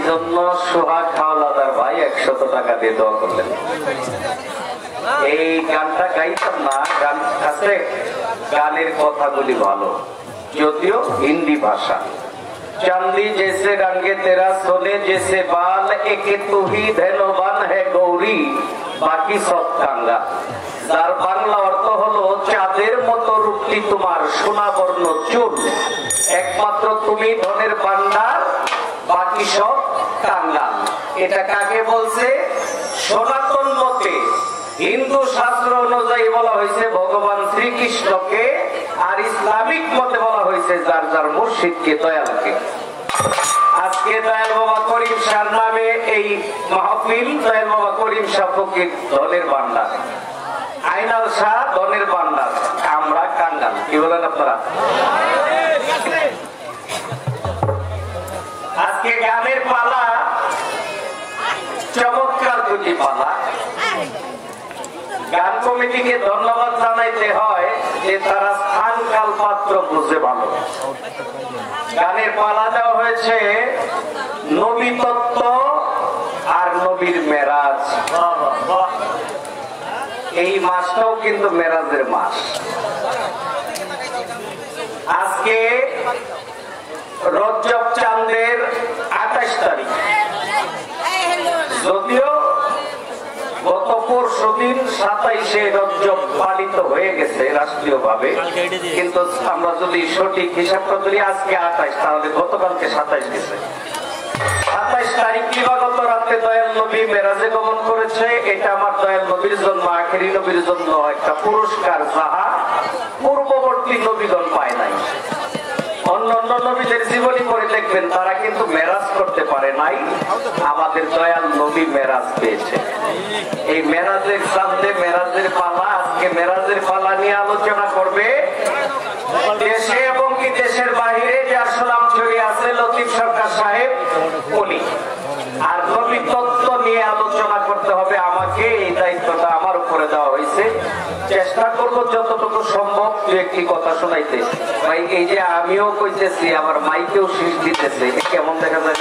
জন্য সোহাগ হাওলাদার ভাই 100 টাকা দিয়ে দোয়া করলেন। এই গানটা গাইতাম না, গান আছে, গানের কথাগুলি ভালো, যদিও হিন্দি ভাষা। चांदी जैसे रंगे तेरा सोने जैसे बाल, एक तू ही धैर्यवान है गौरी, बाकी सब कांगा। যার বাংলা অর্থ হলো চাঁদের মতো রূপটি তোমার, সোনা বর্ণ চুল, একমাত্র তুমি ধনের ভান্ডার, বাকি সব কাঙ্গাল। এটা কাকে বলছে? সনাতন মতে হিন্দু শাস্ত্র অনুযায়ী বলা হয়েছে ভগবান শ্রীকৃষ্ণকে, আর ইসলামিক মতে বলা হয়েছে যার যার মুর্শিদকে, দয়ালকে। আজকে দয়াল বাবা করিম শাহ নামে এই মাহফিল, দয়াল বাবা করিম শাহ ফকির ধনের ভান্ডার, আইনাল শাহ ধনের ভান্ডার, আমরা কাঙ্গাল। কি বলেন আপনারা? আজকে গানের পালা, চমৎকার দুটি পালা। গান কমিটিকে ধন্যবাদ জানাইতে হয় যে তারা স্থান কাল পাত্র বুঝে ভালো। গানের পালা দেওয়া হয়েছে নবী তত্ত্ব আর নবীর মেরাজ। এই মাসটাও কিন্তু মেরাজের মাস। আজকে রজব চাঁদের 28 তারিখ, যদিও গত পরশুদিন 27শে রজব পালিত হয়ে গেছে রাষ্ট্রীয় ভাবে, কিন্তু আমরা যদি সঠিক হিসাবটা ধরি আজকে 28, তাহলে গতকালকে 27 গেছে। 27 তারিখ দিবাগত রাতে দয়াল নবী মেরাজে গমন করেছে। এটা আমার দয়াল নবীর জন্য, আখেরি নবীর জন্য একটা পুরস্কার, যাহা পূর্ববর্তী নবীগণ পায় নাই। অন্যান্য নবীদের জীবনী পড়ে দেখবেন তারা কিন্তু মেরাজ করতে পারে নাই, আমাদের দয়াল নবী মেরাজ পেয়েছে। এই মেরাজের সাথে মেরাজের পালা, আজকে মেরাজের পালা নিয়ে আলোচনা করবে দেশে এবং কি দেশের বাহিরে যার সুনাম ছড়িয়ে আছে লতিফ সরকার সাহেব, উনি। আর নবী তত্ত্ব নিয়ে আলোচনা করতে হবে আমাকে, এই দায়িত্বটা আমার উপরে দেওয়া হয়েছে। চেষ্টা করবো যতটুকু সম্ভব দু একটি কথা শোনাইতে। ভাই এই যে আমিও কইতেছি, আমার মাইকেও শীষ দিতেছে, কেমন দেখা যায়?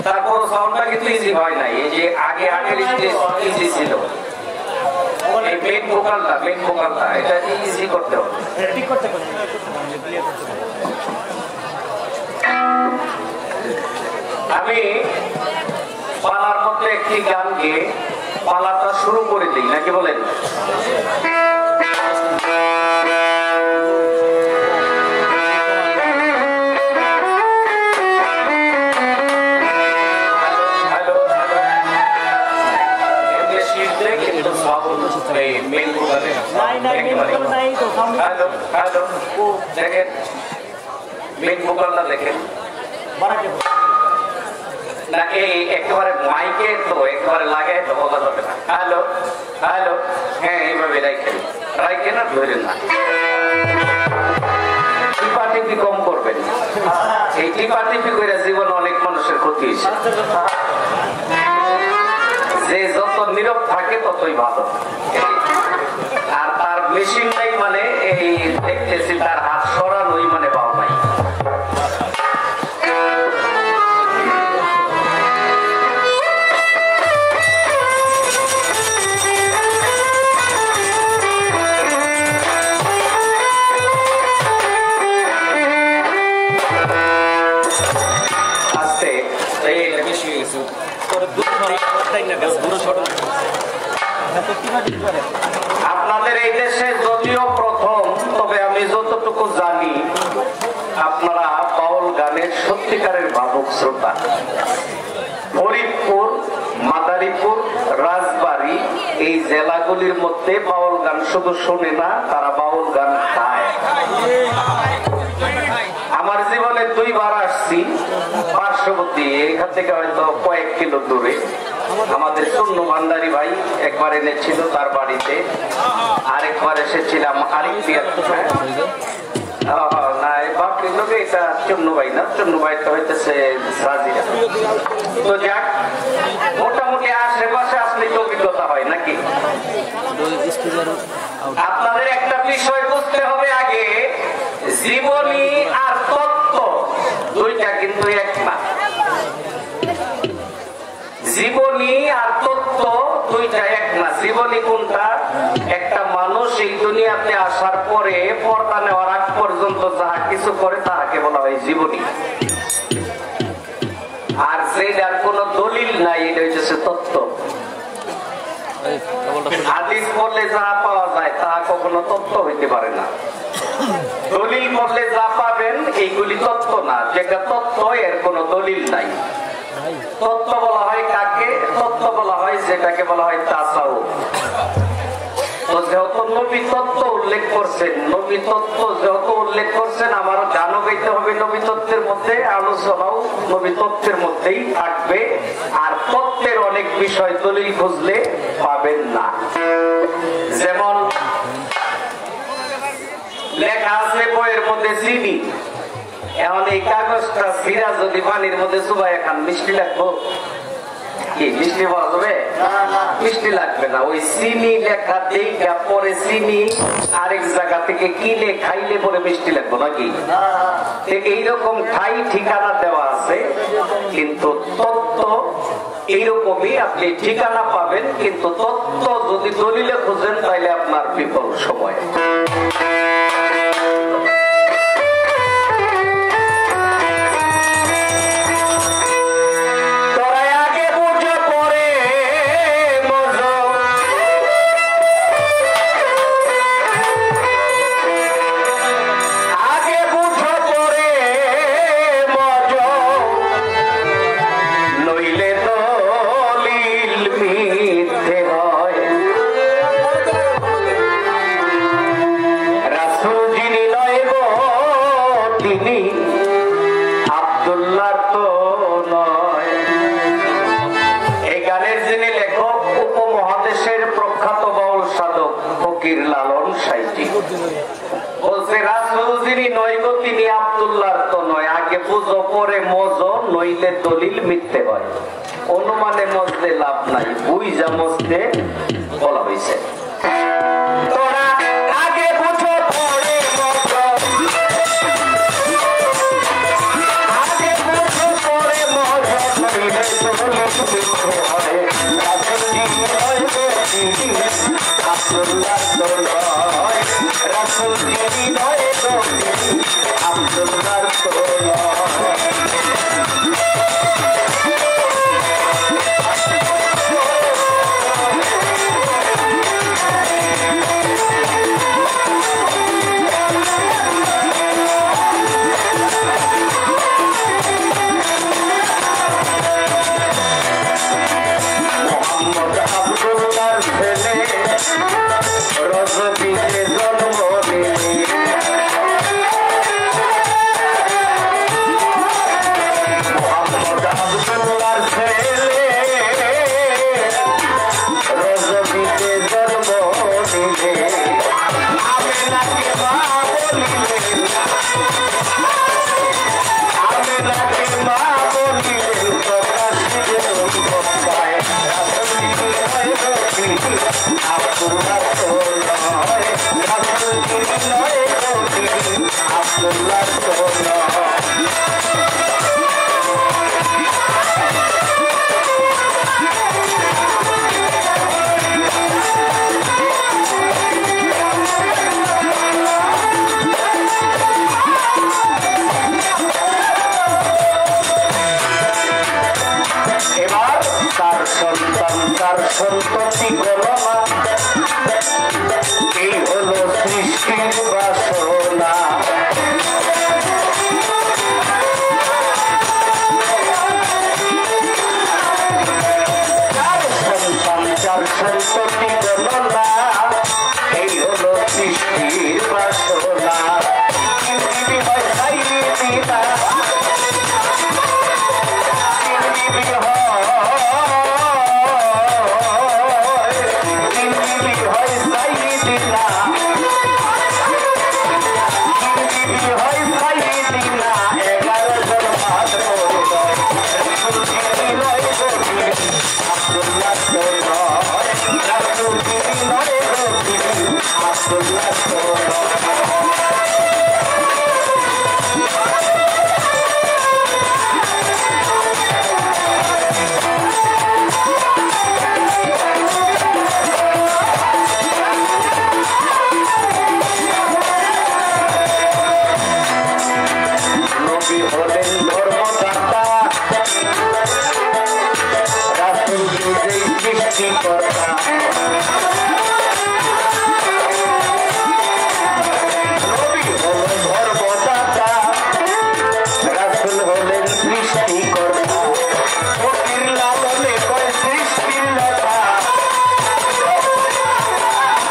তারপর সাউন্ডটা কিন্তু ইজি হয় নাই। এই যে আগে ইজি ছিল, এই মেন ভোকালটা এটা ইজি করতে হবে। আমি পালার মধ্যে একটি গান গেয়ে পালাটা শুরু করে দিই, নাকি বলেন? দেখেন মেন ভোকালটা দেখেন না, এই একেবারে মাইকে তো একেবারে লাগাই তো বলা যাবে না। হ্যালো হ্যালো, হ্যাঁ এইভাবে রাইখেন আর ধরেন না, টিপাটিপি কম করবেন। এই টিপাটিপি করে জীবনে অনেক মানুষের ক্ষতি হয়েছে। যে যত নীরব থাকে ততই ভালো। আর তার মেশিন নাই মানে এই দেখতেছি তার হাত সরানোই মানে পাও নাই। আপনাদের এই দেশে যদিও প্রথম, তবে আমি যতটুকু জানি আপনারা বাউল গানের সত্যিকারের ভাবুক শ্রোতা। ফরিদপুর, মাদারীপুর, রাজবাড়ী এই জেলাগুলির মধ্যে বাউল গান শুধু শোনে না, তারা বাউল গান গায়। আমার জীবনে 2 বার আসছি পার্শ্ববর্তী, এখান থেকে হয়তো কয়েক কিলো দূরে। আমাদের শূন্য ভান্ডারী ভাই একবার এনেছিল তার বাড়িতে, আরেকবার এসেছিলাম আরেক না বাপরির লোকে, এটা চন্নু ভাই না, চন্নু ভাই তো হইতেছে রাজিরা। তো যাক, মোটামুটি আশেপাশে আসলে অভিজ্ঞতা হয় নাকি? আপনাদের একটা বিষয় বুঝতে হবে আগে, জীবনী আর তত্ত্ব দুইটা কিন্তু এক না। জীবনী আর তত্ত্ব দুইটা এক না। জীবনী কোনটা? একটা মানুষ এই দুনিয়াতে আসার পরে পর্দা নেওয়ার আগ পর্যন্ত যাহা কিছু করে তাহাকে বলা হয় জীবনী। আর সেটার কোন দলিল নাই, এটা হচ্ছে তত্ত্ব। হাদিস পড়লে যাহা পাওয়া যায় তাহা কখনো তত্ত্ব হইতে পারে না। দলিল পড়লে যা পাবেন এইগুলি তত্ত্ব না। যেটা তত্ত্ব এর কোন দলিল নাই। তত্ত্ব বলা হয় কাকে? তত্ত্ব বলা হয় যেটাকে বলা হয় তাসাউফ। তো যেহেতু নবী তত্ত্ব উল্লেখ করছেন, নবী তত্ত্ব যেহেতু উল্লেখ করছেন, আমারও গানও গাইতে হবে নবী তত্ত্বের মধ্যে, আলোচনাও নবী তত্ত্বের মধ্যেই থাকবে। আর তত্ত্বের অনেক বিষয় দলিল খুঁজলে পাবেন না। যেমন লেখা আছে বইয়ের মধ্যে চিনি, এখন এই কাগজটা ছিঁড়া যদি পানির মধ্যে চুবাই খান মিষ্টি লাগবো? কি মিষ্টি পাওয়া যাবে? মিষ্টি লাগবে না। ওই চিনি লেখা দেখে পরে চিনি আরেক জায়গা থেকে কিনে খাইলে পরে মিষ্টি লাগবো নাকি? এইরকম ঠাই ঠিকানা দেওয়া আছে, কিন্তু তত্ত্ব এইরকমই আপনি ঠিকানা পাবেন, কিন্তু তত্ত্ব যদি দলিলে খুঁজেন তাহলে আপনার বিফল সময়। বলছে রাসূল যিনি নয় গো তিনি আব্দুল্লাহর তো নয়, আগে বুঝো পরে মজো, নইলে দলিল মিথ্যে হয়। অনুমানে মজলে লাভ নাই, বুঝা মজতে বলা হয়েছে। তোরা আগে বুঝো পরে মজো, আগে বুঝো পরে মজো, নইলে দলিল মিথ্যে হয়। রাসূল যিনি নয় গো তিনি আব্দুল্লাহর তো নয়, রাসূল যিনি নয় গো তিনি আব্দুল্লাহর তো নয়। সন্ততি গণনা এই হলো সৃষ্টির বাসনা। চার সন্তান চার সন্ততি গণনা এই হলো সৃষ্টির বাসনা। সৃষ্টিকর্তা নবী হলেন ধর্মদাতা রাসূল হলেন সৃষ্টিকর্তা ফকির লালনে কয় সৃষ্টির লতা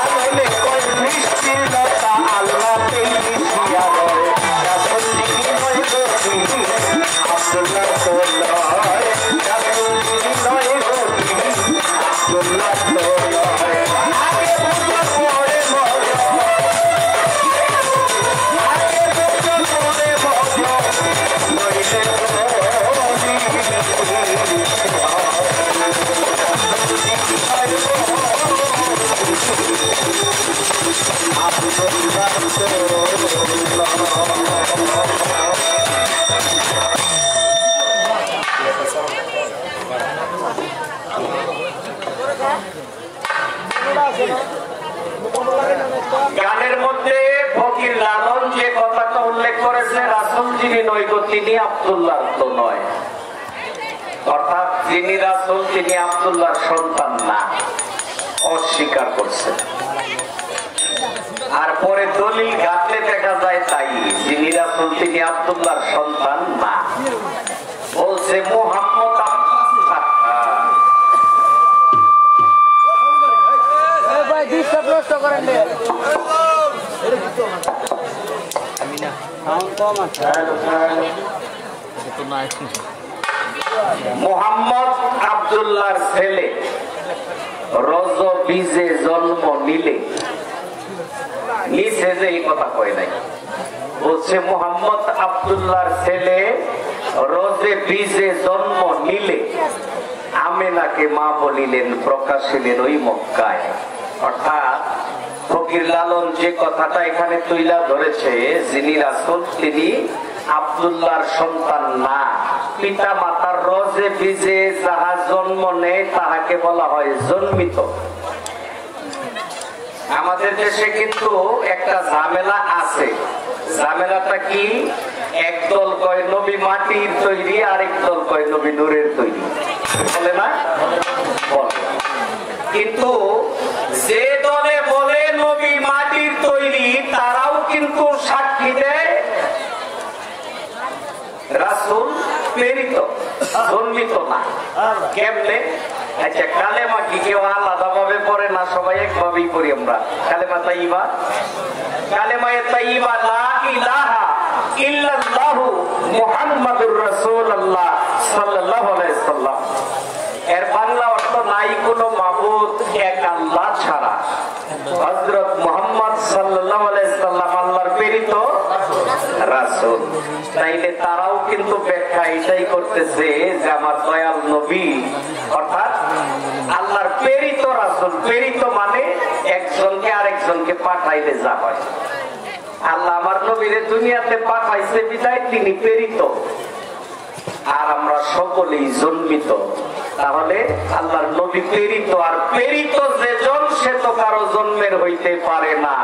লালনে কয় সৃষ্টির লতা আল্লাহ পেয়ে শিয়া করে রাসূল যিনি নয় গতি আব্দুল্লাহ তো নয় রাসূল যিনি নয় গতি আব্দুল্লাহ তো নয় আগে বুঝো পরে মজো আগে বুঝো পরে মজো নইলে গানের মধ্যে ফকির লালন যে কথাটা উল্লেখ করেছে রাসূল যিনি নয় গো তিনি আব্দুল্লাহর তো নয়, অর্থাৎ যিনি রাসূল তিনি আব্দুল্লাহর সন্তান না, অস্বীকার করছে। আর পরে দলিল ঘাটলে দেখা যায় তাই যিনি রাসূল তিনি আব্দুল্লাহর সন্তান না, বলছে মুহাম্মদ মোহাম্মদ আব্দুল্লাহর ছেলে রজ বীজে জন্ম নিলে, নিচে যে এই কথা কয় নাই, বলছে মোহাম্মদ আব্দুল্লাহর ছেলে রজে বীজে জন্ম নিলে আমেনাকে মা বলিলেন প্রকাশিলেন ওই মক্কায়। অর্থাৎ ফকির লালন যে কথাটা এখানে তুইলা ধরেছে যিনি রাসূল তিনি আব্দুল্লাহর সন্তান না, পিতা মাতার রজে বীজে যাহা জন্ম নেয় তাহাকে বলা হয় জন্মিত। আমাদের দেশে কিন্তু একটা ঝামেলা আছে, ঝামেলাটা কি? একদল কয় নবী মাটির তৈরি, আরেক দল কয় নবী নূরের তৈরি, বলে না? কিন্তু যে দলে বলে নবী মাটির তৈরি তারাও কিন্তু সাক্ষী দেয় রাসূল প্রেরিত, জন্মিত না। কেমনে? আচ্ছা, কালেমা কি কেউ আলাদা ভাবে পড়ে না? সবাই একভাবেই পড়ি আমরা। কালেমা তাইয়্যিবা, কালেমায়ে তাইয়্যিবা লা ইলাহা ইল্লাল্লাহু মুহাম্মাদুর রাসূলুল্লাহ সাল্লাল্লাহু আলাইহি সাল্লাম। এর বাংলা অর্থ নাই কোনো মাবুদ এক আল্লাহ ছাড়া, হযরত মুহাম্মদ সাল্লাল্লাহু আলাইহি সাল্লাম আল্লাহর প্রেরিত রাসূল। তাইলে তারাও কিন্তু ব্যাখ্যা এটাই করতেছে যে আমার দয়াল নবী অর্থাৎ আল্লাহর প্রেরিত রাসূল। প্রেরিত মানে একজনকে আরেকজনকে পাঠাইলে যা হয়। আল্লাহ আমার নবীরে দুনিয়াতে পাঠাইছে বিদায় তিনি প্রেরিত, আর আমরা সকলেই জন্মিত। তাহলে আল্লাহর নবী প্রেরিত, আর প্রেরিত যেজন সে তো কারো জন্মের হইতে পারে না।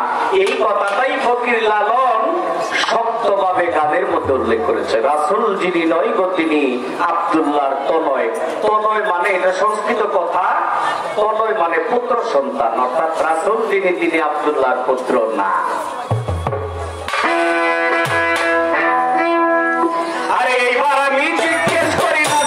এই কথাটাই ফকির লালন শক্তভাবে গানের মধ্যে উল্লেখ করেছে। রাসূল যিনি নয় গো তিনি আব্দুল্লাহর তনয়। তনয় মানে এটা সংস্কৃত কথা, তনয় মানে পুত্র সন্তান, অর্থাৎ রাসূল যিনি তিনি আব্দুল্লাহর পুত্র না। আরে এইবার আমি জিজ্ঞেস করি না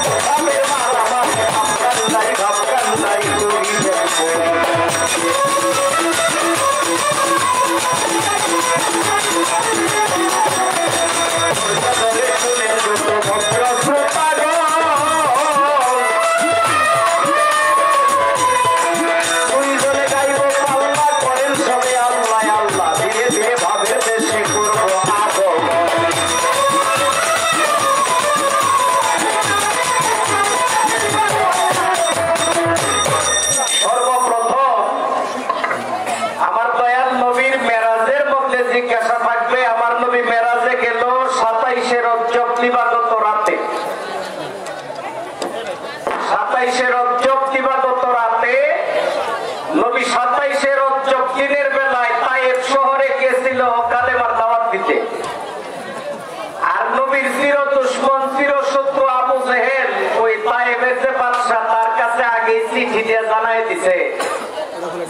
চিঠি দিয়ে জানাই দিছে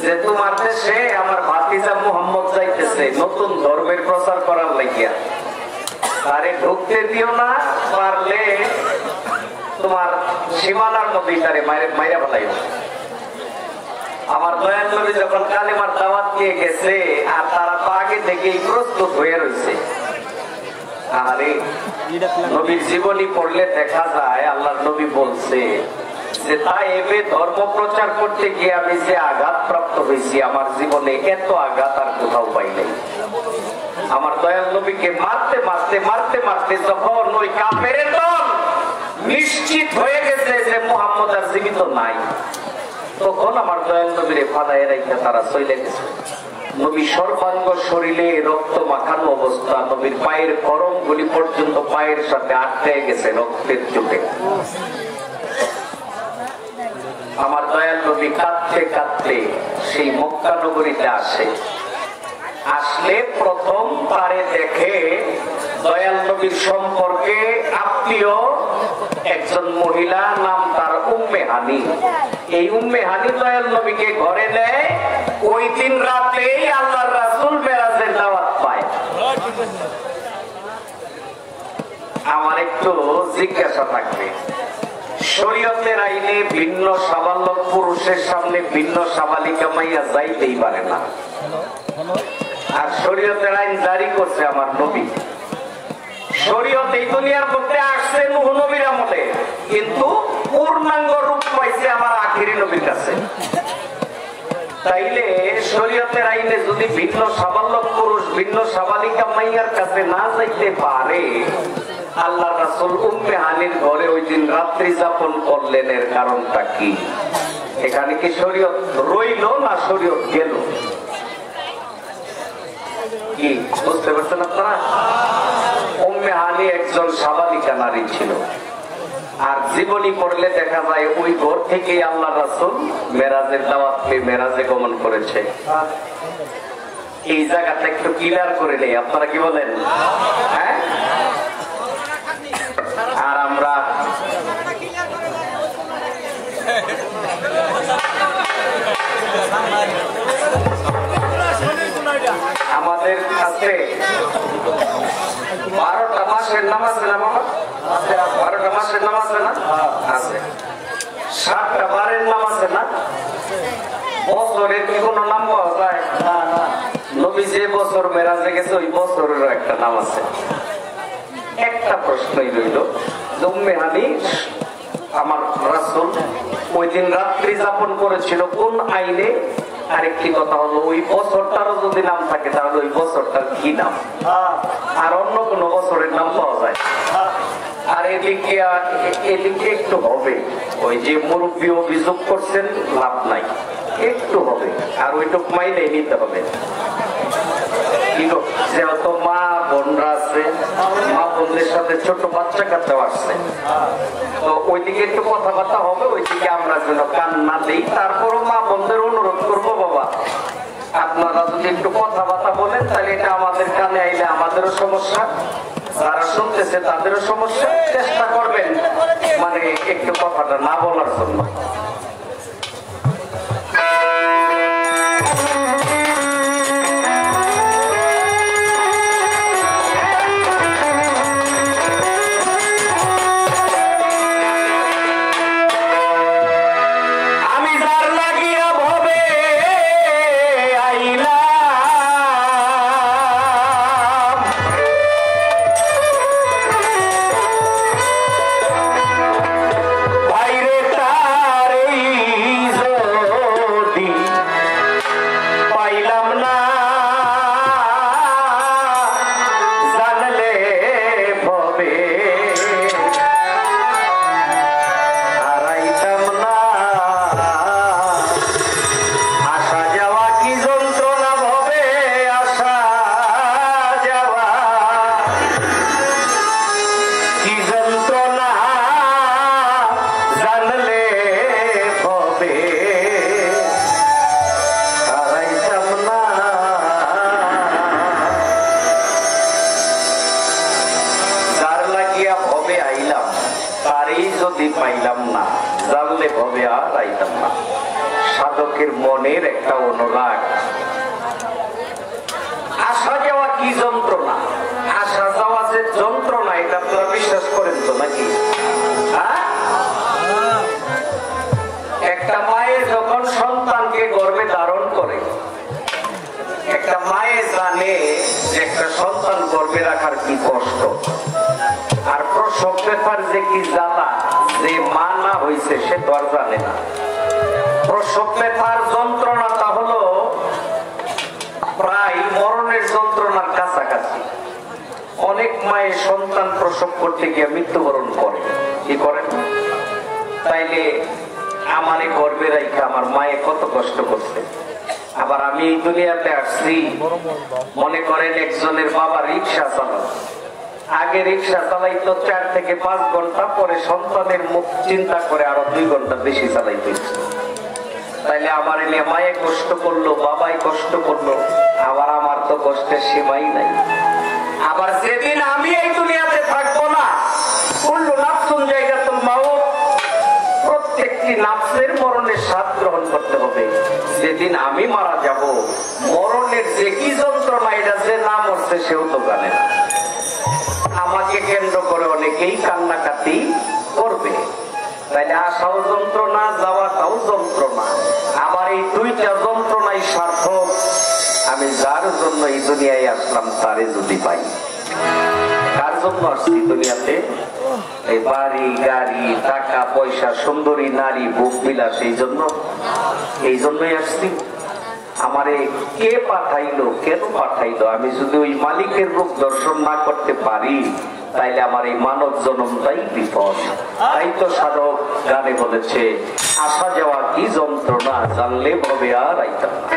যে তোমার দেশে আমার ভাতিজা মুহাম্মদ যাইতেছে নতুন ধর্মের প্রচার করার লাগিয়া, তারে ঢুকতে দিও না, পারলে তোমার সীমানার মধ্যেই তারে মাইরা ফেলাইও। আমার দয়াল নবী যখন কালিমার দাওয়াত দিয়ে গেছে আর তারা তো আগে থেকেই প্রস্তুত হয়ে রয়েছে। আরে নবীর জীবনী পড়লে দেখা যায় আল্লাহর নবী বলছে যে তায়েবে ধর্ম প্রচার করতে গিয়ে আমি যে আঘাত প্রাপ্ত হয়েছি আমার জীবনে এত আঘাত আর কোথাও পাই নাই। আমার দয়াল নবীকে মারতে মারতে মারতে মারতে যখন ওই কাফেরের দল নিশ্চিত হয়ে গেছে যে মুহাম্মদ আর জীবিত নাই, তখন আমার দয়াল নবীরে ফাদায় রেখে তারা চলে গেছে। নবী সর্বাঙ্গ শরীরে রক্ত মাখানো অবস্থা, নবীর পায়ের করম গুলি পর্যন্ত পায়ের সাথে আটকে গেছে রক্তের চোটে। আমার দয়াল নবী কাঁদতে কাঁদতে সেই মক্কা নগরীতে আসে। আসলে প্রথম তারে দেখে দয়াল নবীর সম্পর্কে আত্মীয় একজন মহিলা, নাম তার উম্মে হানি। এই উম্মে হানি দয়াল নবীকে ঘরে নেয়। ওই দিন রাতেই আল্লাহর রাসূল মেরাজের দাওয়াত পায়। আমার একটু জিজ্ঞাসা থাকবে, শরীয়তের আইনে ভিন্ন সাবালক পুরুষের সামনে ভিন্ন সাবালিকা মাইয়া যাইতেই পারে না, আর শরীয়তের আইন জারি করছে আমার নবী। শরীয়ত এই দুনিয়ার মধ্যে আসছে নূহ নবীর আমলে, কিন্তু পূর্ণাঙ্গ রূপ পাইছে আমার আখিরি নবীর কাছে। তাইলে শরীয়তের আইনে যদি ভিন্ন সাবালক পুরুষ ভিন্ন সাবালিকা মাইয়ার কাছে না যাইতে পারে, আল্লাহ রাসূল উম্মে হানির ঘরে ওই দিন রাত্রি যাপন করলেন, এর কারণটা কি? এখানে কি শরীয়ত রইল না শরীয়ত গেল? কি বুঝতে পারছেন আপনারা? উম্মে হানি একজন সাবালিকা নারী ছিল, আর জীবনী পড়লে দেখা যায় ওই ঘর থেকে আল্লাহ রাসূল মেরাজের দাওয়াত পেয়ে মেরাজে গমন করেছে। এই জায়গাটা একটু ক্লিয়ার করে নেই, আপনারা কি বলেন? হ্যাঁ, আর আমরা আমাদের কাছে 12টা মাসের নাম আছে না বাবা? 12টা মাসের নাম আছে না? আছে। 7টা বারের নাম আছে না? বছরের কি কোনো নাম পাওয়া যায়? নবী যে বছর মেরাজে গেছে ওই বছরেরও একটা নাম আছে। একটা প্রশ্নই রইল, উম্মে হানি আমার রাসূল ওই দিন রাত্রি যাপন করেছিল কোন আইনে? আরেকটি কথা হলো, ওই বছরটারও যদি নাম থাকে তাহলে ওই বছরটার কি নাম? আর অন্য কোন বছরের নাম পাওয়া যায়? আর এদিকে একটু হবে, ওই যে মুরব্বী অভিযোগ করছেন লাভ নাই, একটু হবে, আর ওইটুক মাইনে নিতে হবে। যেহেতু মা বোনরা আছে, মা বোনদের সাথে ছোট বাচ্চা কাচ্চাও আসছে, তো ওইদিকে একটু কথাবার্তা হবে, ওইদিকে আমরা যেন কান না দিই। তারপরও মা বোনদের অনুরোধ করবো, বাবা আপনারা যদি একটু কথাবার্তা বলেন তাহলে এটা আমাদের কানে আইলে আমাদেরও সমস্যা, যারা শুনতেছে তাদেরও সমস্যা। চেষ্টা করবেন মানে একটু কথাটা না বলার জন্য। জানলে ভবে আর আইতাম না। সাধকের মনের একটা অনুরাগ। আসা যাওয়া কি যন্ত্রণা, আসা যাওয়া যে যন্ত্রণা, এটা আপনারা বিশ্বাস করেন তো নাকি? একটা মায়ের যখন সন্তানকে গর্ভে ধারণ করে, একটা মায়ের জানে যে একটা সন্তান গর্ভে রাখার কি কষ্ট, আর প্রসব ব্যথার যে কি জ্বালা, যে মা না হয়েছে সে তো আর জানে না। প্রসব ব্যথার যন্ত্রণাটা হলো প্রায় মরণের যন্ত্রণার কাছাকাছি। অনেক মায়ের সন্তান প্রসব করতে গিয়ে মৃত্যুবরণ করে, কি করেন? তাইলে আমারই গর্ভে রাখা আমার মায়ে কত কষ্ট করছে। আবার আমি এই দুনিয়াতে আসছি, মনে করেন একজনের বাবা রিক্সা চালান, আগে রিক্সা চালাইতো 4 থেকে 5 ঘন্টা, পরে সন্তানের মুখ চিন্তা করে আরো 2 ঘন্টা বেশি চালাইতে। তাইলে আমার নিয়ে মায়ে কষ্ট করলো, বাবাই কষ্ট করলো, আবার আমার তো কষ্টের সীমাই নাই। আবার যেদিন আমি এই দুনিয়াতে থাকবো না, কুল্লু নাফসুন যায়গাতুল মাউত, প্রত্যেকটি নাফসের মরণের স্বাদ গ্রহণ করতে হবে। যেদিন আমি মারা যাব, মরণের যে কি যন্ত্রণা, এটা যে না মরছে সেও তো জানে না। আমাকে কেন্দ্র করে অনেকেই কান্নাকাটি করবে। তাইলে আসাও যন্ত্রণা, যাওয়াটাও যন্ত্রণা। আবার এই 2টা যন্ত্রণাই সার্থক আমি যার জন্য এই দুনিয়ায় আসলাম তারে যদি পাই। কার জন্য আসছি দুনিয়াতে? এই বাড়ি গাড়ি, টাকা পয়সা, সুন্দরী নারী, ভোগ বিলাস, এই জন্যই আসছি। আমারে কে পাঠাইলো, কেন পাঠাইলো? আমি যদি ওই মালিকের রূপ দর্শন না করতে পারি, তাইলে আমার এই মানব জন্মটাই বিপদ। তাই তো সাধক গানে বলেছে, আসা যাওয়া কি যন্ত্রণা, জানলে ভবে আর আইতাম না।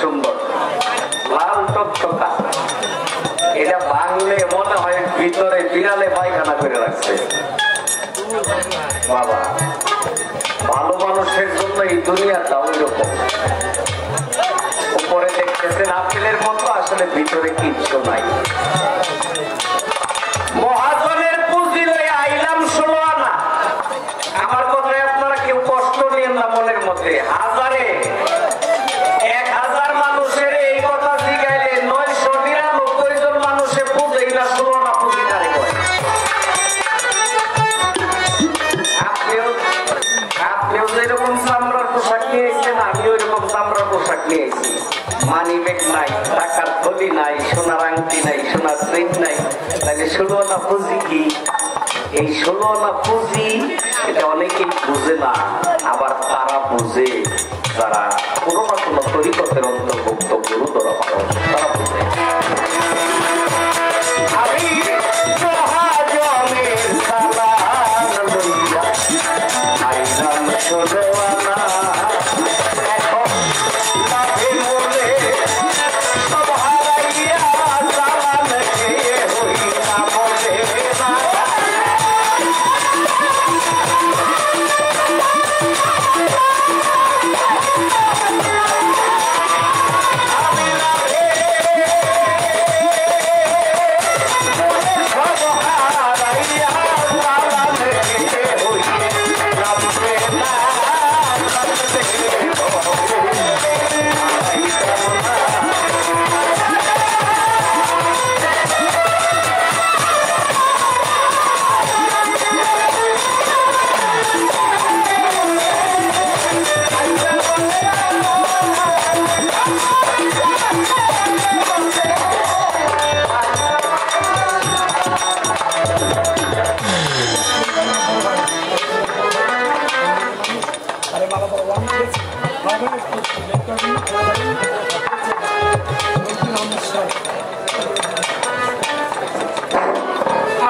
সুন্দর লাল টকটকা, এটা ভাঙলে মনে হয় ভিতরে বিড়ালে পায়খানা করে রাখছে। বাবা, ভালো মানুষের জন্য এই দুনিয়াটা ওই রকম। উপরে দেখতেছেন আপেলের মতো আসলে ভিতরে কিচ্ছু নাই। মহাজনের পুঁজি লয়ে আইলাম 16 আনা। আমার কথায় আপনারা কেউ কষ্ট নিয়েন না মনের মধ্যে। 1000 মানুষের এই কথা জিগাইলে 999 জন মানুষে বুঝেই না 16 আনা পুঁজি কারে কয়। আপনিও যেরকম চামড়ার পোশাক নিয়ে এসেছেন, আমিও এরকম চামড়ার পোশাক নিয়ে এসেছি। মানি ব্যাগ নাই, টাকার থলি নাই, সোনার আংটি নাই, সোনার চেইন নাই, তাহলে 16 আনা পুঁজি কি? এই 16 আনা পুঁজি এটা অনেকেই বুঝে না, আবার তারা বুঝে যারা কোনো না কোনো তরিকতের অন্তর্ভুক্ত গুরুতর মানুষ, তারা বুঝে। আমি মহাজনের সালাম লইয়া আইলাম 16 আনা।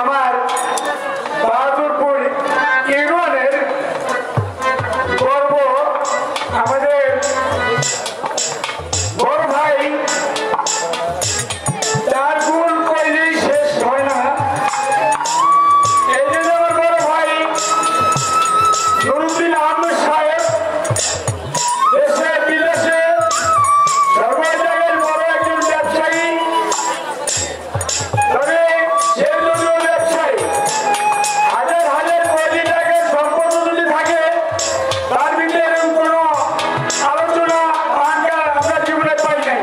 আমার বাহাদুরপুর ইউনিয়নের গর্ব, আমাদের বড় ভাই, তার গুণ কইলেই শেষ হয় না। এই জন্য আমার বড় ভাই নুরুদ্দিন আহমেদ সাহেব দেশে বিদেশে সর্ব জায়গায় বড় একজন ব্যবসায়ী। তবে সে যদিও ব্যবসায়ী, হাজার হাজার কোটি টাকার সম্পদ যদি থাকে, তার ভিতরে এরকম কোনো আলোচনা আমরা জীবনে পাই নাই।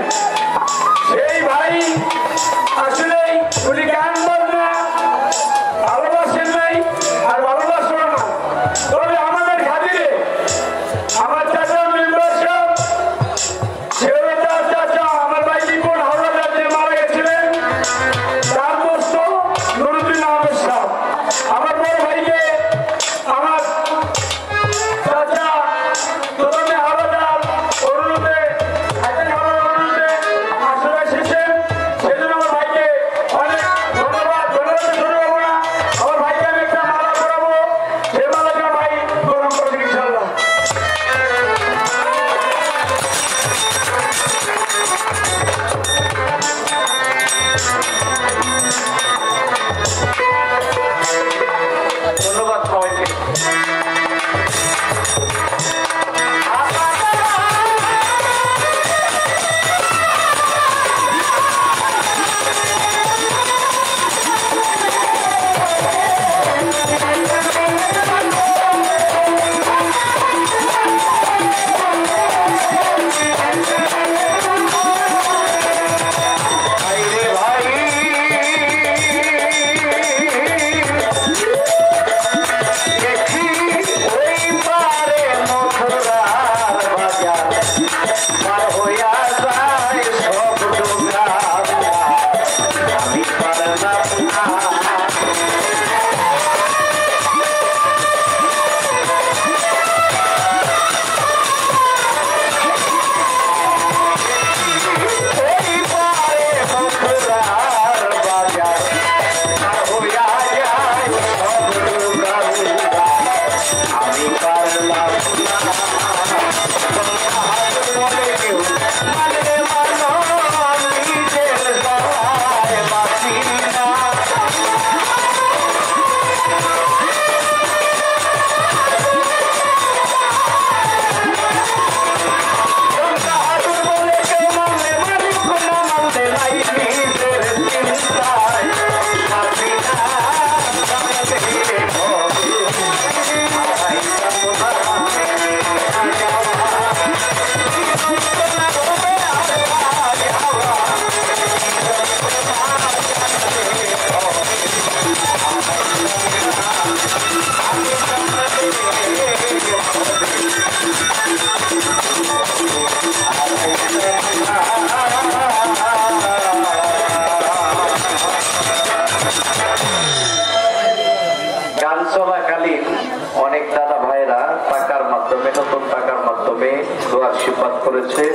করেছে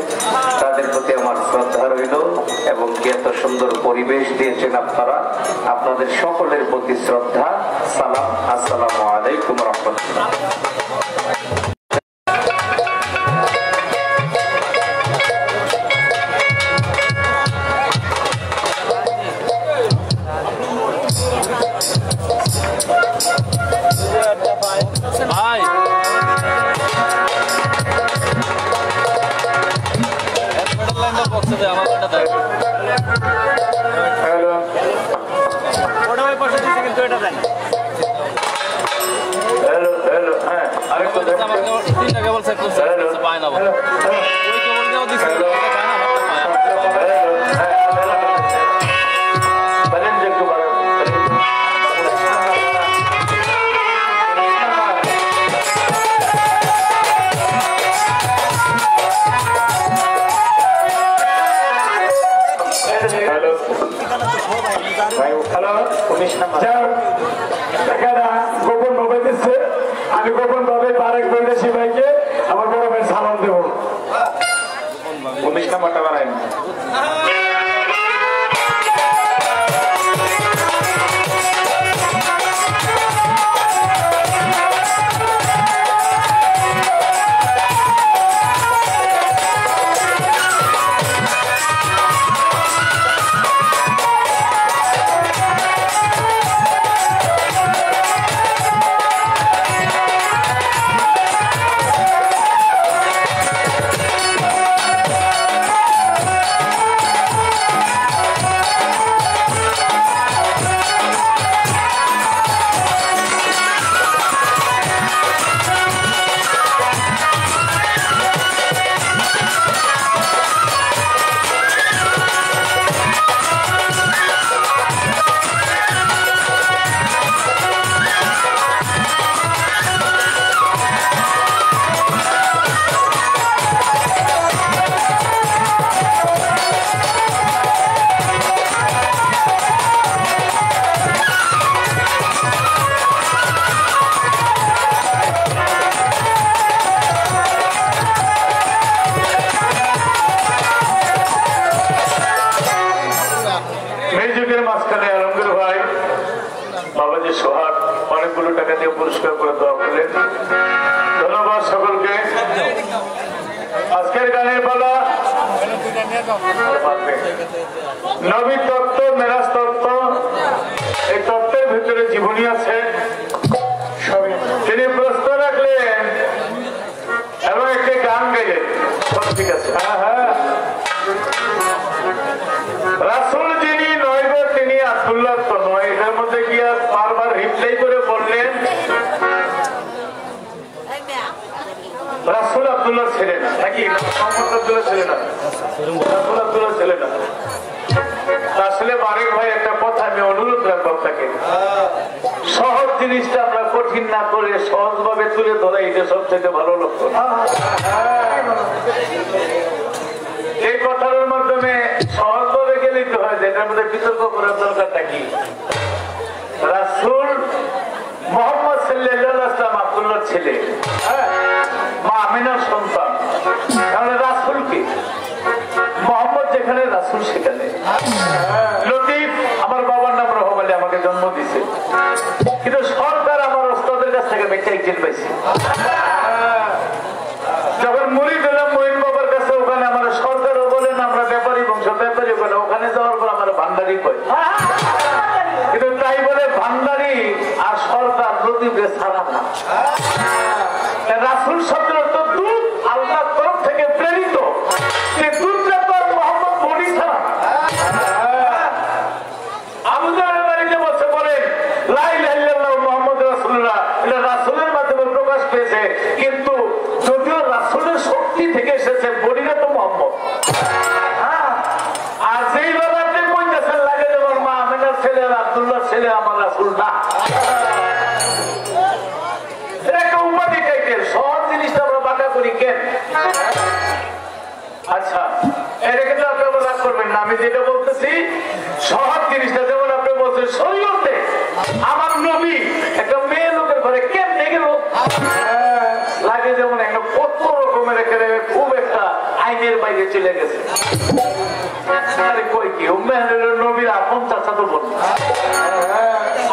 তাদের প্রতি আমার শ্রদ্ধা রইল এবং কি এত সুন্দর পরিবেশ দিয়েছেন আপনারা, আপনাদের সকলের প্রতি শ্রদ্ধা, সালাম, আসসালামু আলাইকুম রাহমাতুল্লাহ। গোপন ভাবে দিচ্ছে, আমি গোপন ভাবে বারেক বৈদেশি ভাইকে আমার বড় ভাই সালাম দেব। 19 নাম্বারটা বানাই। বাবাজি সোহাগ অনেকগুলো টাকা দিয়ে পুরস্কার করে দেওয়া করলেন, ধন্যবাদ সকলকে। আজকের গানের পালা নবী তত্ত্ব, মেরাজ তত্ত্ব, এই তত্ত্বের ভিতরে জীবনী আছে। তিনি প্রশ্ন রাখলেন এবং একটি গান গাইলেন। ঠিক আছে, হ্যাঁ, রাসূল যিনি নয় গো তিনি আব্দুল্লাহ তো নয়। এটার মধ্যে কি আর বারবার রিপ্লাই করে বললেন রাসূল আব্দুল্লাহ ছেলে না, নাকি মোহাম্মদ আব্দুল্লাহ ছেলে না, রাসূল আব্দুল্লাহ ছেলে না। আসলে বারেক ভাই একটা কথা আমি অনুরোধ রাখবো আপনাকে, সহজ জিনিসটা আমরা কঠিন না করে সহজ ভাবে তুলে ধরা, এটা সবচেয়ে ভালো লক্ষণ। এই কথার মাধ্যমে সহজ ভাবে গেলেই তো হয়, যেটার মধ্যে বিতর্ক করার দরকারটা কি। রাসূল মুহাম্মদ সাল্লাল্লাহু আলাইহি ওয়াসাল্লাম আব্দুল্লাহর ছেলে, মা আমিনার সন্তান। তাহলে রাসূল কি? মুহাম্মদ যেখানে রাসূল সেখানে। লতিফ আমার বাবার নাম রহম আলী, আমাকে জন্ম দিছে, কিন্তু সরকার আমার ওস্তাদের কাছ থেকে বেঁচে একজন পাইছি। যখন মুরিদ হলাম মঈন বাবার কাছে, ওখানে আমার সরকারও বলেন আমরা ব্যাপারী বংশ, ব্যাপারী বলে, ওখানে যাওয়ার পর আমার ভান্ডারি কয়। কিন্তু তাই বলে ভান্ডারি আর সরকার লতিফে ছাড়া না। রাসূল শব্দ তো দূত, আল্লাহর তরফ থেকে প্রেরিত। সেই দূতটা তো মুহাম্মদ বনি ছাড়া। আবু জাহেলের বাড়িতে বসে বলেন লা ইলাহা ইল্লাল্লাহু মুহাম্মাদুর রাসূলুল্লাহ, এটা রাসূলের মাধ্যমে প্রকাশ পেয়েছে, কিন্তু যদিও রাসূলের শক্তি থেকে এসেছে, বনিরা তো মুহাম্মদ। আর যেই বাবা আপনি কইতেছেন লাগে যেমন মা আমিনার ছেলে আর আব্দুল্লাহর ছেলে আমার রাসূল না, একটা উপাধি টাইপের। সহজ জিনিসটা আমরা বাঁকা করি কেন? আচ্ছা, এটা কিন্তু আপনি রাগ করবেন না, আমি যেটা বলতেছি সহজ জিনিসটা। যেমন আপনি বলছেন শরীয়তে আমার নবী একটা মেয়ে লোকের ঘরে কেমনে গেল, লাগে যেমন একটা কত রকমের খুব একটা আইনের বাইরে চলে গেছে। আরে কই কি উম্মে হানির নবীর আপন চাচাতো বোন।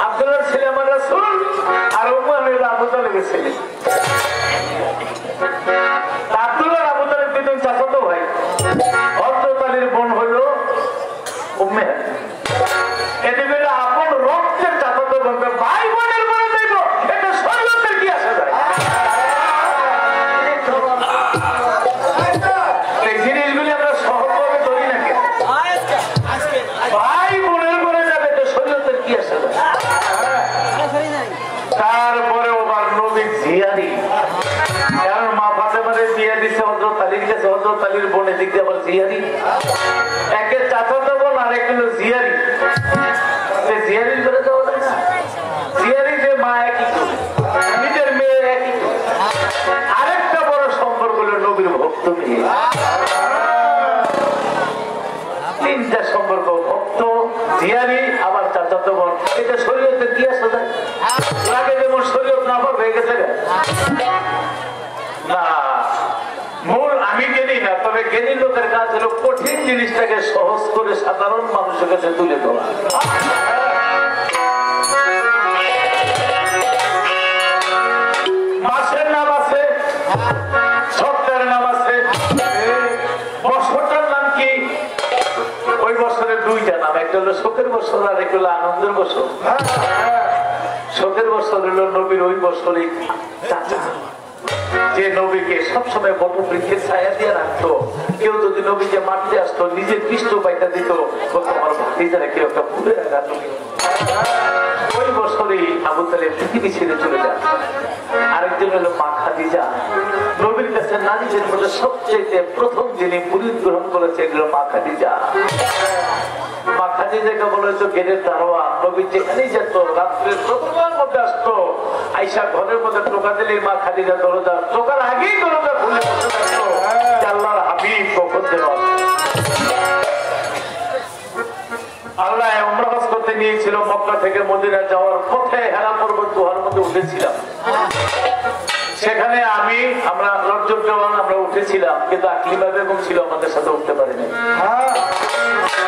আব্দুল্লাহর ছেলে আমার রাসূল আর উম্মে হানির আবু তালেবের ছেলে। আব্দুল্লাহ আবু তালেব দুজন চাচাতো ভাই। হযরত আলীর বোন হলো উম্মে হানি। এদের হলো আপন রক্তের চাচাতো বোন। ভাই বোনের মনে দেব এটা শরীয়তের কি আসে যায়? এই জিনিসগুলি আমরা সহজভাবে ধরি না কেন? ভাই বোনের মনে যাবে এটা শরীয়তের কি আসে যায়? তারপরে ওবার নবী জিয়ারি, কারণ মা ফাতেমারে বিয়ে দিছে হযরত আলীর কাছে, হযরত আলীর বোন এদিক দিয়ে আবার জিয়ারি, একে চাচাতো বোন আর এক হলো জিয়ারি। জিয়ারির করে দেওয়া যায় না? জিয়ারি যে মা একই তো, নিজের মেয়ে একই তো। আরেকটা বড় সম্পর্ক হলো নবীর ভক্ত মেয়ে। তিনটা সম্পর্ক, ভক্ত, জিয়ারি, আবার চাচাতো বোন। এটা শরীয়তে কি আসে যায়? লাগে যেমন শরীয়ত নাফর হয়ে গেছে না। মূল আমি জ্ঞানী না, তবে জ্ঞানী লোকের কাজ হলো কঠিন জিনিসটাকে সহজ করে সাধারণ মানুষের কাছে তুলে দেওয়া। মাসের নাম আছে, সপ্তাহের নাম আছে, বছরটার নাম কি? ওই বছরের দুইটা নাম, একটা হলো শোকের বছর আর একটা হলো আনন্দের বছর। শোকের বছর হলো নবীর ওই বছরই চাচা, যে নবীকে সবসময় বটবৃক্ষের ছায়া দিয়ে রাখতো। কেউ যদি নবীকে মারতে আসতো নিজের পৃষ্ঠ পাইটা দিত, তোমার ভাতিজারা কেউ একটা ভুলে রাখতো। ওই বছরই আবু তালেব পৃথিবী ছেড়ে চলে যায়। আরেকজন হলো মা খাদিজা, নবীর কাছে নারীদের মধ্যে সবচেয়ে প্রথম যিনি মুরিদ গ্রহণ করেছে এগুলো মা খাদিজা। মা খাদিজাকে বলে তো গেটের দারোয়ান। নবী যেখানেই যেত রাত্রের প্রথমের মধ্যে আসতো, আইসা ঘরের মধ্যে টোকা দিলে মা খাদিজা দরজা টোকার আগেই দরজা খুলে বসে থাকতো, আল্লাহর হাবিব কখন যেন। আল্লাহ উমরা হজ করতে নিয়েছিল, মক্কা থেকে মদিনা যাওয়ার পথে হেরা পর্বত গুহার মধ্যে উঠেছিলাম। সেখানে আমরা রজব জওয়ান আমরা উঠেছিলাম, কিন্তু আকলিমা বেগম ছিল আমাদের সাথে উঠতে পারিনি,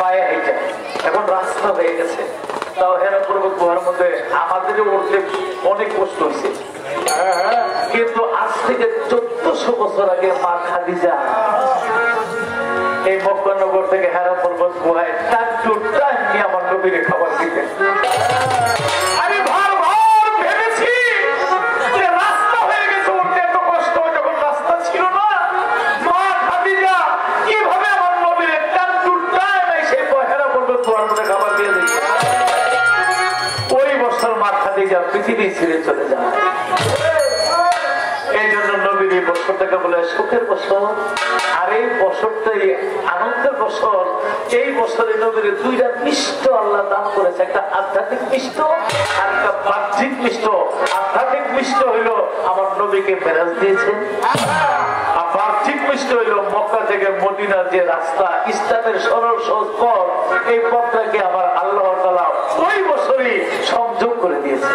পায়ে হেঁটে। এখন রাস্তা হয়ে গেছে, তাও হেরা পর্বত গুহার মধ্যে আমাদেরও উঠতে অনেক কষ্ট হয়েছে। কিন্তু আজ থেকে 1400 বছর আগে মা খাদিজা এই মক্কানগর থেকে হেরা পর্বত গুহায় নিয়ে আমার নবীরে খাবার দিতেন। আমি ভার ভেবেছি যে রাস্তা হয়ে গেছে, উঠতে এত কষ্ট, যখন রাস্তা ছিল না, মা খাদিজা কিভাবে আমার নবীরে সেই হেরা পর্বত গুহার মধ্যে খাবার দিয়ে দিচ্ছে। ওই বছর মা খাদিজা পৃথিবী ছেড়ে চলে যায়। এই জন্য নবীর এই বছরটাকে বলে সুখের বছর, আর এই বছরটাই আনন্দের বছর। এই বছরে নবীর দুইটা মিষ্ট আল্লাহ দান করেছে, একটা আধ্যাত্মিক মিষ্ট আর একটা বাহ্যিক মিষ্ট। আধ্যাত্মিক মিষ্ট হইল আমার নবীকে মেরাজ দিয়েছে, আর বাহ্যিক মিষ্ট হইল মক্কা থেকে মদিনার যে রাস্তা, ইসলামের সরল সহজ পথ, এই পথটাকে আমার আল্লাহ তাআলা ওই বছরই সংযোগ করে দিয়েছে।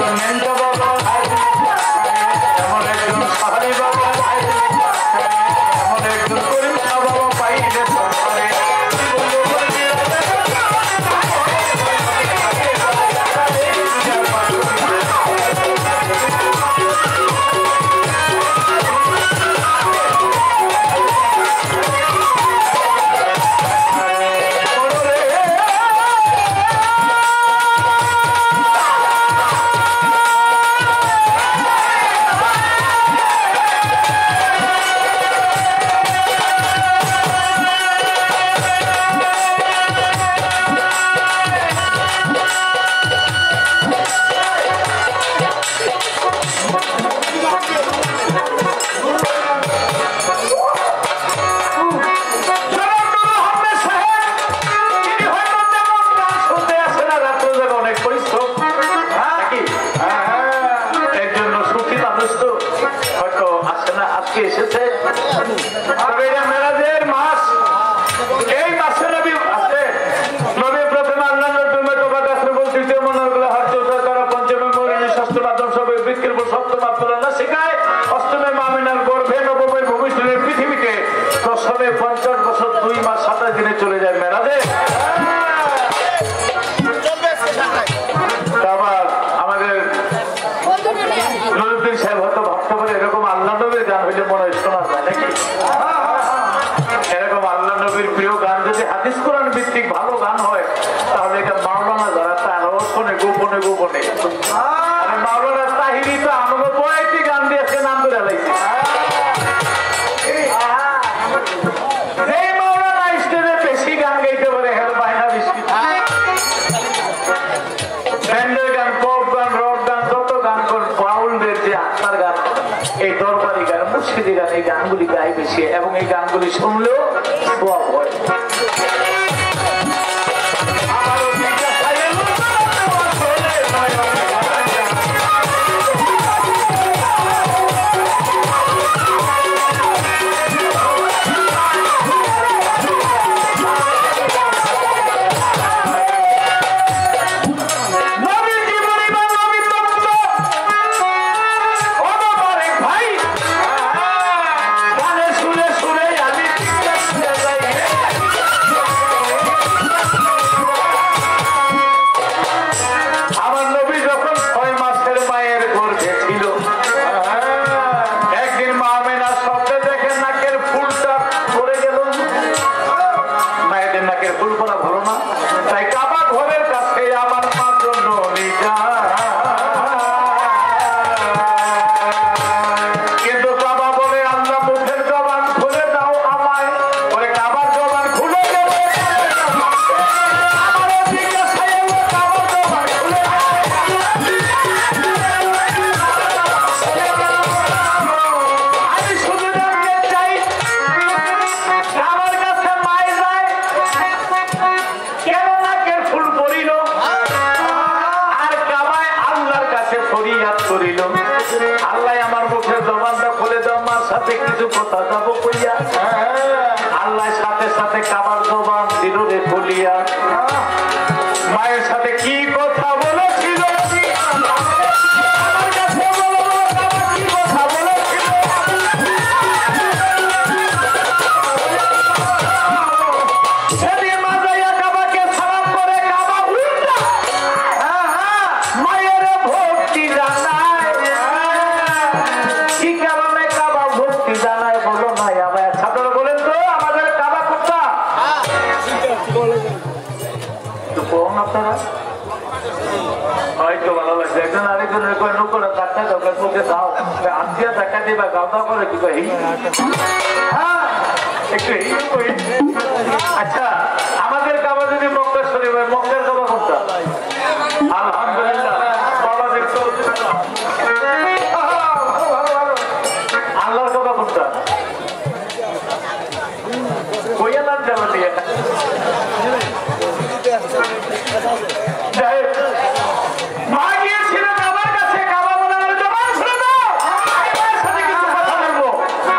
একজন মেন্টা বাবা, এমন একজন সাহারি বাবা, এমন একজন করিম শাহ বাবা পাইলে সংসারে এসেছে। তবে এটা মেরাজের মাস, এই মাসে নবী আছে। নবী প্রথমে আল্লাহ নবী তোবা কাছে বলতে মনের গুলো হাত জোড়া করা, পঞ্চমে মরিনি, ষষ্ঠ মাধ্যম সবে বিক্রির পর সপ্তম আব্দুল্লাহ না শিখায়, অষ্টমে মামিনার গর্ভে, নবমে ভবিষ্যতের পৃথিবীতে, দশমে 50 বছর 2 মাস 27 দিনে চলে যায় মেরাজে। আবার আমাদের নুরুদ্দিন সাহেব হয়তো ভাবতে পারে এরকম আল্লাহ নবীর গান হইলে মনে হয় শোনা যায় নাকি? এরকম আল্লাহ নবীর প্রিয় গান যদি হাদিস কোরআন ভিত্তিক ভালো গান হয় তাহলে এটা মাওলানা যারা তারাও শোনে গোপনে গোপনে। মাওলানা তাহিরি তো আমাকে বয়াতি গান দিয়েছে, নাম ধরে লাইছে। এই মাওলানা স্টেজে বেশি গান গাইতে পারে হেল বায়না বেশি, ব্যান্ডের গান, পপ গান, রক গান, যত গান কর, বাউলদের যে আত্মার গান, এই দরবারি গান, মুর্শিদি গান, এই গানগুলি গাই বেশি এবং এই গানগুলি শুনলেও সওয়াব হয়। আল্লাহ সাথে সাথে কাবার জবান দিল রে খুলিয়া, মায়ের সাথে কি কথা বলেছিল, সেদিন মাজাইয়া কাবাকে সালাম করে কাবা উল্টা মায়ের ভক্তি জানায়। কি কারণে কাবা ভক্তি জানায় বলো না আমার ছাত্ররা বলেন তো, আমাদের কাবা কোথা আপনারা হয়তো ভালো লাগছে। একজন আরেকজনের কয় নৌকরা ধাক্কা দরকার তোকে দাও, আত্মীয় ধাক্কা দিবা গাও দাও করে কি কই একটু। আচ্ছা, আমাদের কাবা যদি মক্কা শরীফ হয়, মক্কার কাবা কোনটা? আলহামদুলিল্লাহ, বাবা দেখতে আল্লাহর কাবা কোনটা? কইয়ালার যাওয়া দিয়ে মা গিয়েছিল কাবার কাছে, কাবা বানানোর জবান খুলে দাও, সাথে কিছু কথা বলবো।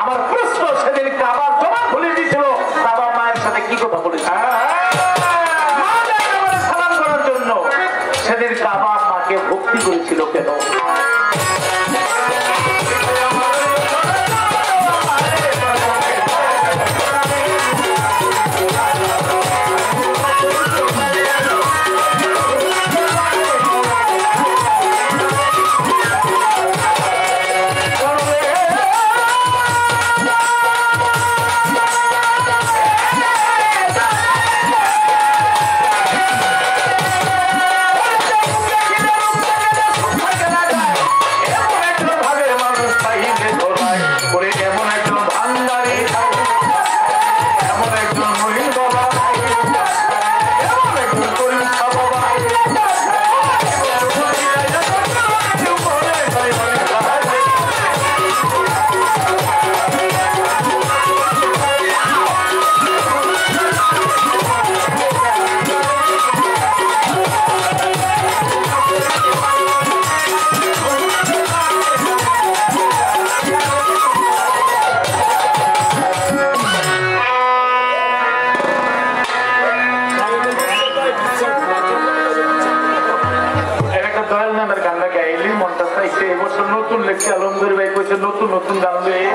আমার প্রশ্ন, সেদিন কাবার জবান খুলে দিয়েছিল, কাবা মায়ের সাথে কি কথা বলেছিল? সালাম করার জন্য সেদিন কাবা মাকে নতুন লেখছে আলমগীর ভাই কইছে নতুন নতুন গান লয়ে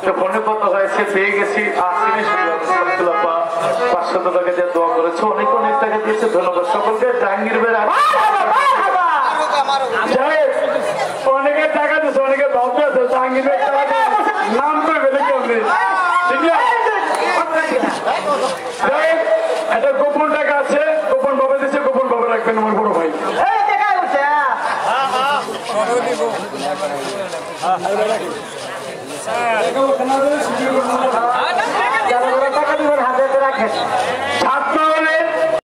তো ফোনে কথা হয়েছে, পেয়ে গেছি, আসিনি, 500 টাকা দিয়ে দোয়া করেছে, অনেক অনেক টাকা দিয়েছে, ধন্যবাদ সকলকে। জাহাঙ্গীর ভাই অনেকে টাকা দিচ্ছে, অনেকে ভাবতে আছে জাহাঙ্গীর ভাই নাম করে ফেলে কেমনি, একটা গোপন টাকা আছে, গোপন ভাবে দিচ্ছে, গোপন ভাবে রাখবেন আমার বড় ভাই। টাকা দিবেন, হাতে রাখেন।